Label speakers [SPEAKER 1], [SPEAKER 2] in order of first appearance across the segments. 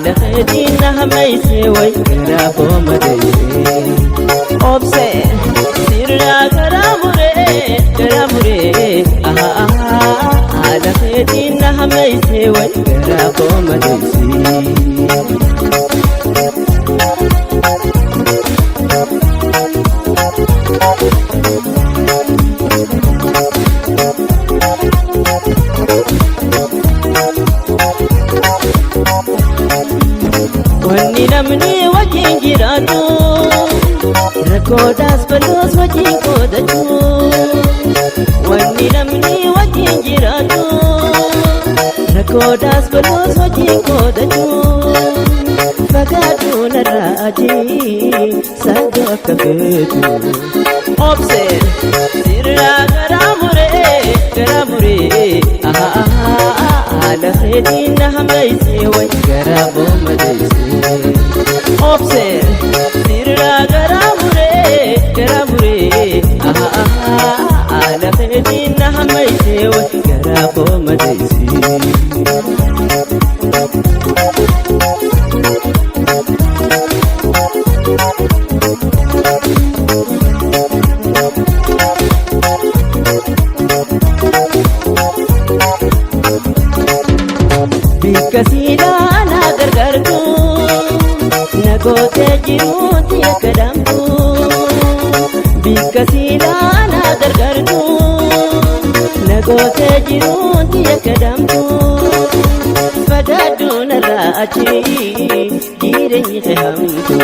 [SPEAKER 1] لخدينا هميسي ويكرافو مديسي أبسي سيرنا كراموري لخدينا هميسي ويكرافو مديسي Wani namni wajin jiratu Rakodas balos wajin kodatu Wani namni wajin jiratu Rakodas balos wajin kodatu Fagadu naraji Sado kabetu Obser Sirra karamure لخدينا هميسي ويكرافو مديسي أبصر سيرنا كراموري لخدينا هميسي ويكرافو مديسي Bikasida na gargartu nagote jiruti akadamtu Bikasida na gargartu nagote jiruti akadamtu Fadadu narachi jirenyi tehamtu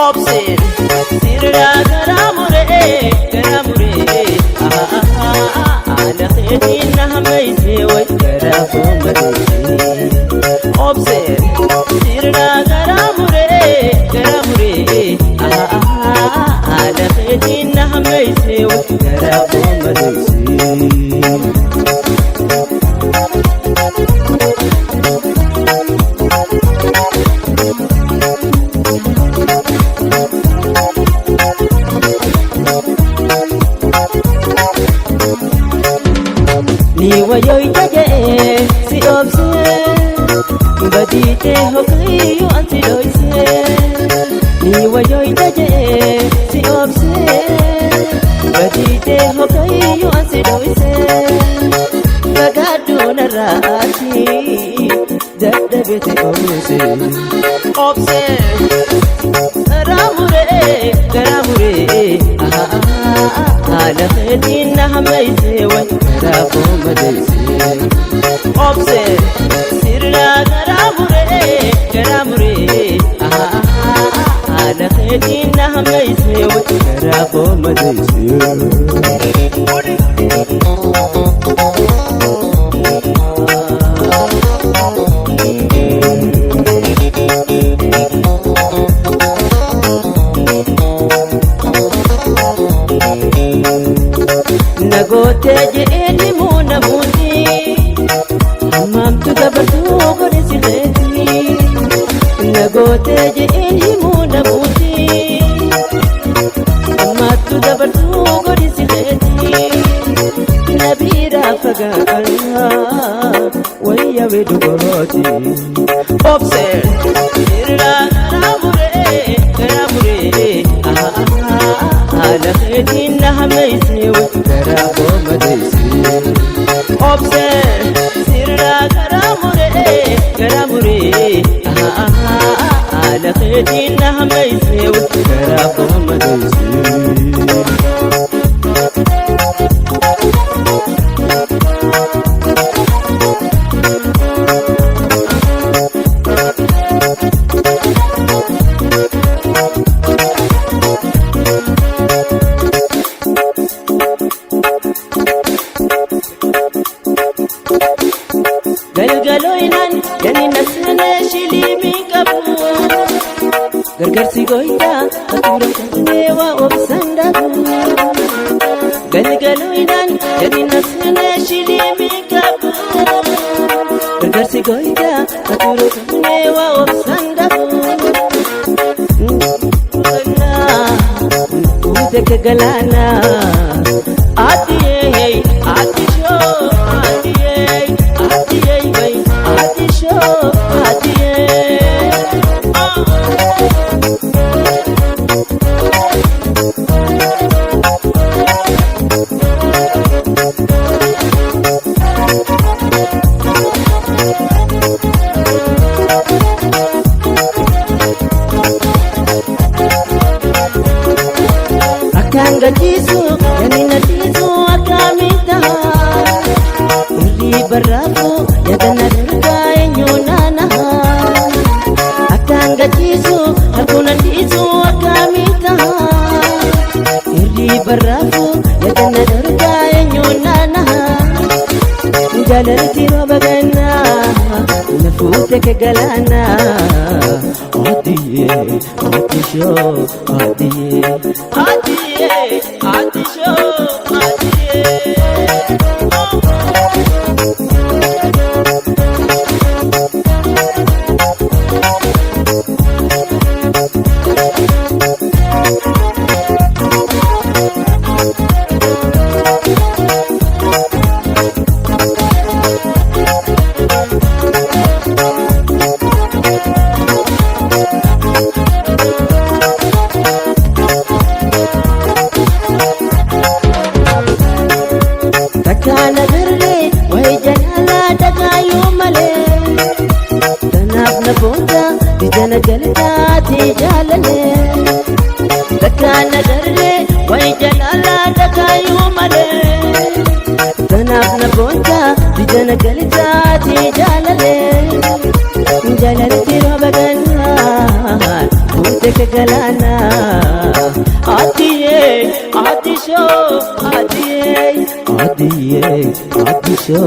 [SPEAKER 1] Obser sirra karamure لخدينا هميسي ويكرافو مديسي أبصر سيرنا كراموري لخدينا هميسي ويكرافو مديسي Ni wayoy taje si obse badite hokiyo anti doise Ni wayoy taje si obse badite hokiyo anti doise Fagadu narachi dadabete obse Obse karamure لخدينا هميسي ويكرافو مديسي أبصر سيرنا كراموري لخدينا هميسي ويكرافو مديسي Nagote jeeni muna muti Hammam tu dabartu gori sileti Nagote jeeni muna muti Hammam tu dabartu gori sileti Nabira fagana wayya vedu goroti Obser sirra karamure لخدينا هميسي ويكرافو مديسي أبصر سيرنا كراموري لخدينا هميسي ويكرافو مديسي Galgaloinan yani nasne shili mi kabu Gargarsi goita atura kanewa obsanda galgaluudhaan jedhi nasne shilimi qabu gargaarsi goyta ature sabne wa obsan dabu ute ke galana atiye atisho atiye atiye bay atisho atiye Gatisu yani natisu akamita uli barafu yadana darga enyonana akanga tisu hakuna tisu akamita uli barafu yadana darga enyonana jalalti robagana nafute ke galana adiye atisho adiye adiye atisho adiye Takana birre way jalala dagayu male tanab na bonda dijana jalta ti jalale takana birre way jalala dagayu male tanab na bonda dijana jalta ti jalale jalalti robagana ute ke galana atiye atisho atiye adiye atisho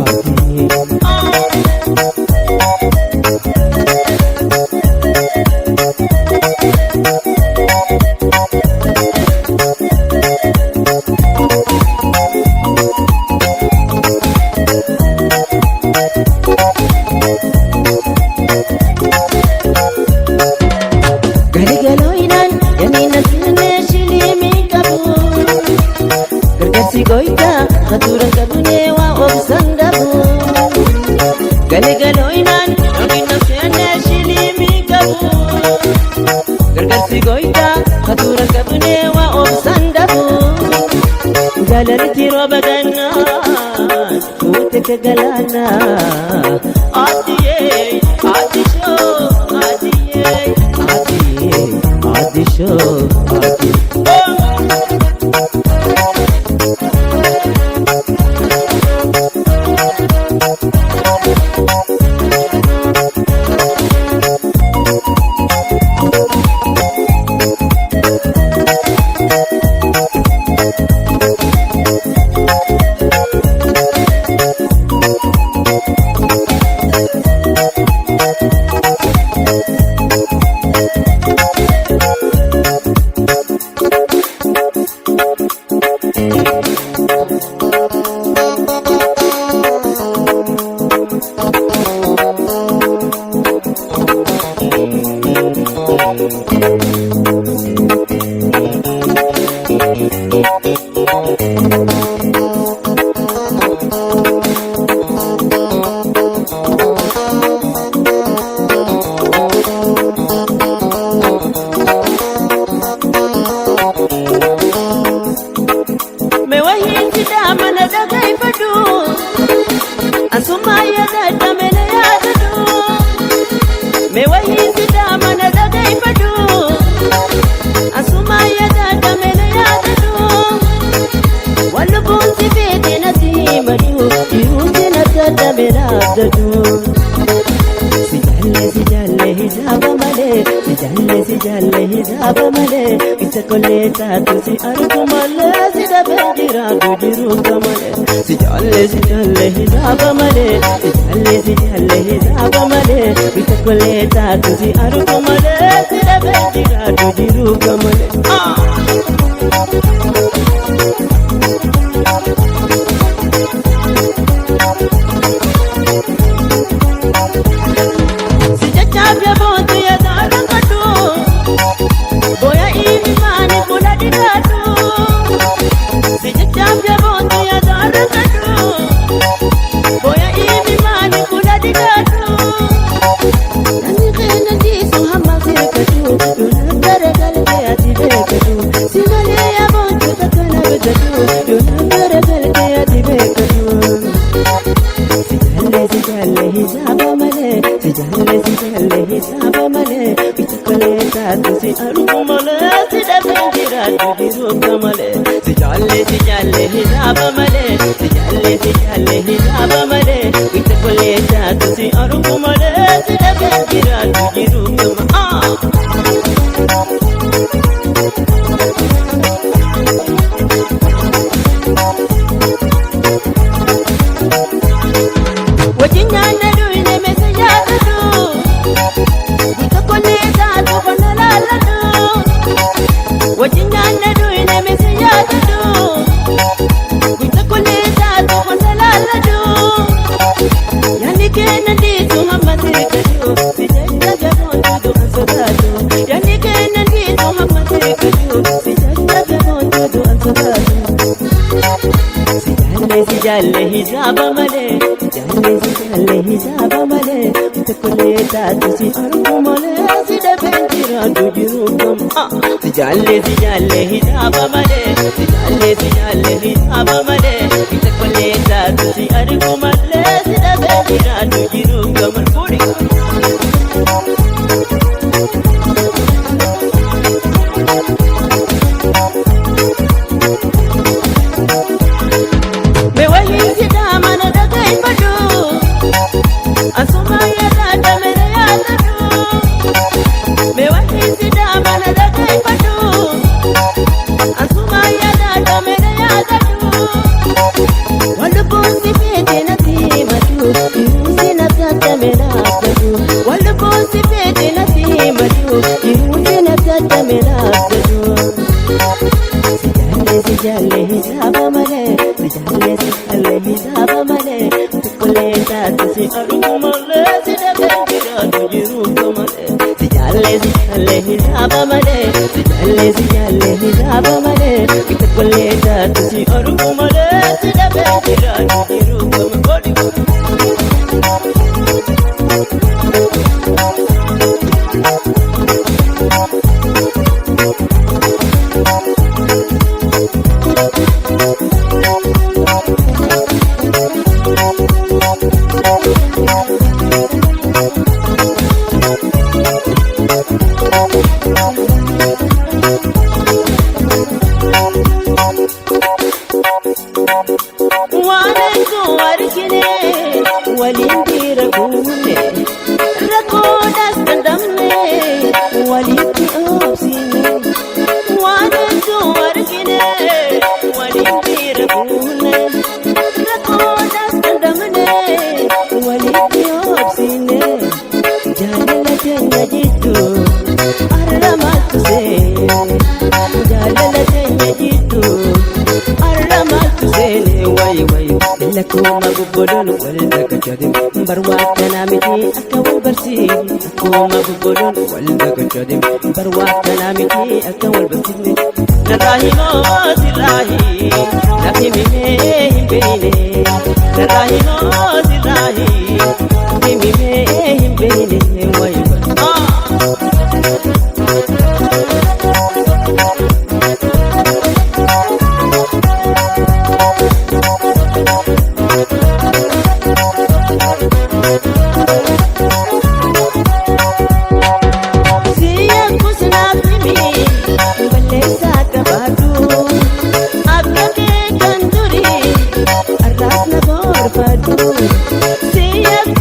[SPEAKER 1] adiye galgaloinan yani nasne shilimi qabu gargaarsi goyta ature sabne wa obsan dabu galgaloinan yani nasne shilimi qabu gargaarsi goyta ature sabne wa obsan dabu jalalti robagana ute ke galana adiye atisho adiye adiye adisho adiye Asumaya da mena ya du me wahi sida mana da dai fadu asumaya da mena ya du wallu bunti be na ti madu yuti na da mena da du sijalle hijab male sijalle hijab male itkolle ta tusi arku male sida bendira dujiru kamale sijalle hijab male sijalle hijab male itkolle ta tusi arku male sida bendira dujiru kamale jalle hijaba male jalle hijaba male tukule taatu si arku male si de bentira dujiru kam jalle hijaba male jalle hijaba male tukule taatu si arku male si de bentira dujiru kam puri jalle hijaba male jalle hijaba male tukule taatu si arku male si de bentira dujiru kamale jalle hijaba male jalle hijaba male tukule taatu si arku male si de bentira dujiru kamale Kuma gubodon walda kachadim barwaqana miti akawal barsi kuma gubodon walda kachadim barwaqana miti akawal barsi narahimo silahi nakimime himbene narahimo silahi nakimime himbene wayba See ya.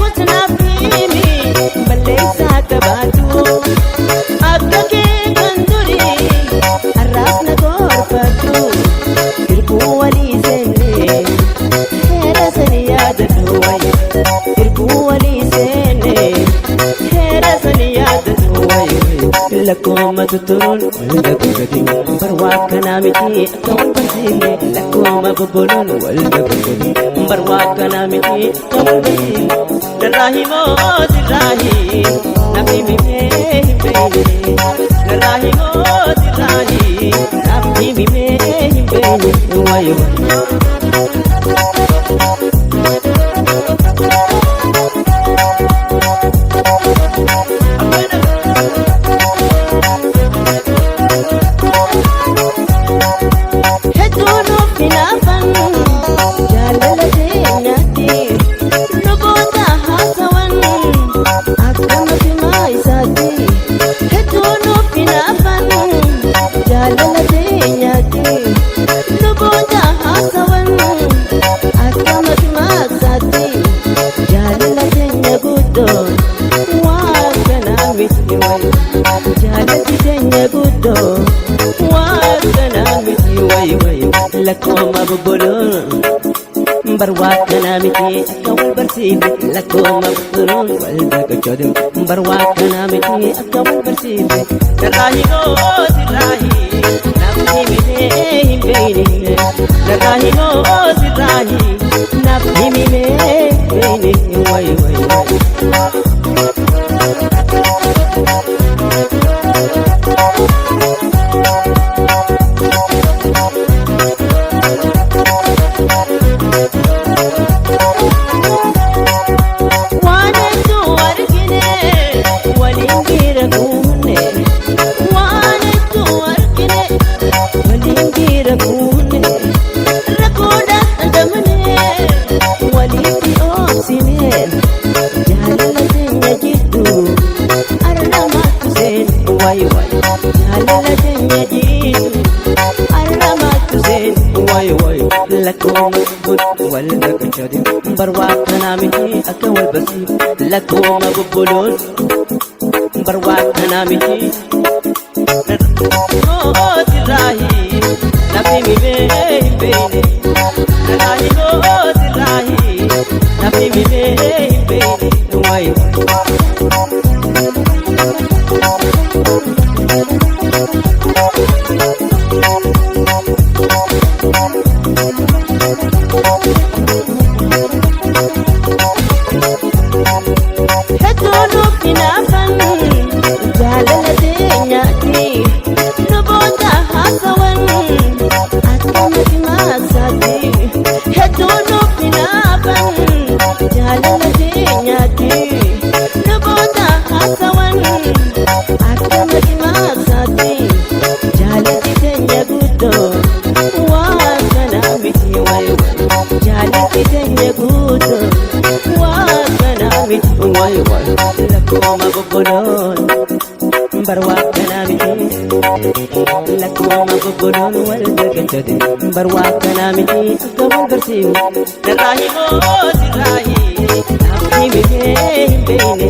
[SPEAKER 1] tutturuun walda gurgudin barwaa kanaa miti akka wal barsiifne lakkooma bobboloon walda gurgudin barwaa kanaa miti akka wal barsiifne narraa himoo sirraahi namni mimee hin beeyne narraa himoo sirraahi namni mimee hin beeyne wayi lakkooma bobboloon barwaa kanaa miti akka wal barsiifne lakkooma bobboloon walda gochoodin barwaa kanaa miti akka wal barsiifne narraa himoo sirraahi namni mimee hin beeyne narraa himoo sirraahi namni mimee hin beeyne wayi wayi wayi lakkooma walda gochoodin barwaa kanaa miti akka wal barsiifne lakkooma bobboloon barwaa kanaa miti sirraahi namni mimee hin beeyne narraa himoo sirraahi namni mimee hin beeyne wayi lakkooma bobboloon barwaa kanaa miti lakkooma bobboloon walda gochoodin barwaa kanaa miti akka wal barsiifne narraa himoo sirraahi namni mimee hin beeyne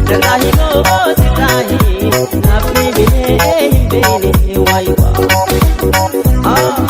[SPEAKER 1] narraa himoo sirraahi namni mimee hin beeyne wayi waa